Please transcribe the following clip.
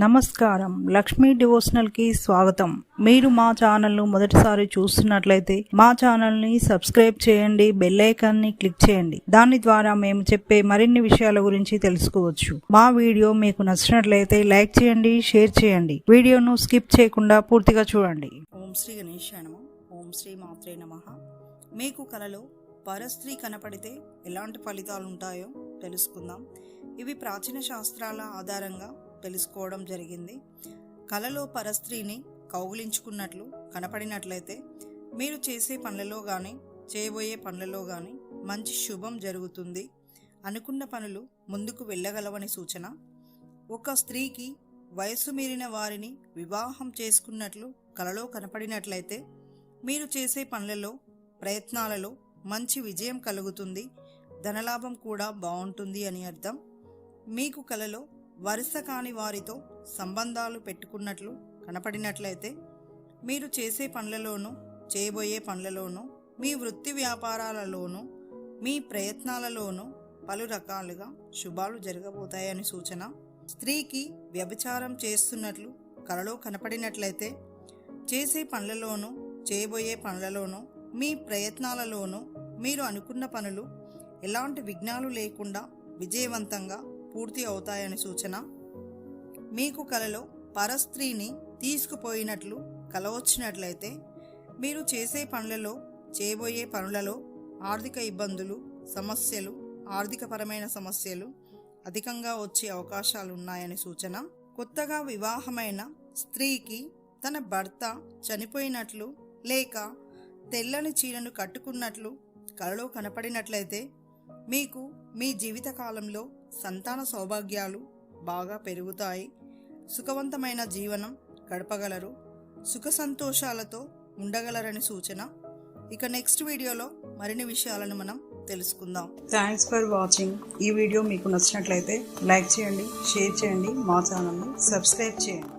నమస్కారం, లక్ష్మీ డివోషనల్ కి స్వాగతం. మీరు మా ఛానల్ ను మొదటిసారి చూస్తున్నట్లయితే మా ఛానల్ ని సబ్స్క్రైబ్ చేయండి, బెల్ ఐకాన్ ని క్లిక్ చేయండి. దాని ద్వారా మేము చెప్పే మరిన్ని విషయాల గురించి తెలుసుకోవచ్చు. మా వీడియో మీకు నచ్చినట్లయితే లైక్ చేయండి, షేర్ చేయండి. వీడియోను స్కిప్ చేయకుండా పూర్తిగా చూడండి. ఓం శ్రీ గణేశాయ నమః. ఓం శ్రీ మాత్రే నమః. మీకు కలలో పరస్త్రీ కనపడితే ఎలాంటి ఫలితాలు ఉంటాయో తెలుసుకుందాం. ఇవి ప్రాచీన శాస్త్రాల ఆధారంగా తెలుసుకోవడం జరిగింది. కలలో పరస్త్రీని కౌగిలించుకున్నట్లు కనపడినట్లయితే మీరు చేసే పనులలో కానీ చేయబోయే పనులలో కానీ మంచి శుభం జరుగుతుంది, అనుకున్న పనులు ముందుకు వెళ్ళగలవని సూచన. ఒక స్త్రీకి వయసు మీరిన వారిని వివాహం చేసుకున్నట్లు కలలో కనపడినట్లయితే మీరు చేసే పనులలో ప్రయత్నాలలో మంచి విజయం కలుగుతుంది, ధనలాభం కూడా బాగుంటుంది అని అర్థం. మీకు కలలో వరుస కాని వారితో సంబంధాలు పెట్టుకున్నట్లు కనపడినట్లయితే మీరు చేసే పనులలోనూ చేయబోయే పనులలోనూ మీ వృత్తి వ్యాపారాలలోనూ మీ ప్రయత్నాలలోనూ పలు రకాలుగా శుభాలు జరగబోతాయని సూచన. స్త్రీకి వ్యభిచారం చేస్తున్నట్లు కలలో కనపడినట్లయితే చేసే పనులలోనూ చేయబోయే పనులలోనూ మీ ప్రయత్నాలలోనూ మీరు అనుకున్న పనులు ఎలాంటి విఘ్నాలు లేకుండా విజయవంతంగా పూర్తి అవుతాయని సూచన. మీకు కలలో పరస్త్రీని తీసుకుపోయినట్లు కల వచ్చినట్లయితే మీరు చేసే పనులలో చేయబోయే పనులలో ఆర్థిక ఇబ్బందులు, సమస్యలు, ఆర్థికపరమైన సమస్యలు అధికంగా వచ్చే అవకాశాలు ఉన్నాయని సూచన. కొత్తగా వివాహమైన స్త్రీకి తన భర్త చనిపోయినట్లు లేక తెల్లని చీరను కట్టుకున్నట్లు కలలో కనపడినట్లయితే మీకు మీ జీవితకాలంలో సంతాన సౌభాగ్యాలు బాగా పెరుగుతాయి, సుఖవంతమైన జీవనం గడపగలరు, సుఖ సంతోషాలతో ఉండగలరని సూచన. ఇక నెక్స్ట్ వీడియోలో మరిన్ని విషయాలను మనం తెలుసుకుందాం. Thanks for watching. ఈ వీడియో మీకు నచ్చినట్లయితే లైక్ చేయండి, షేర్ చేయండి, మా ఛానల్ని సబ్స్క్రైబ్ చేయండి.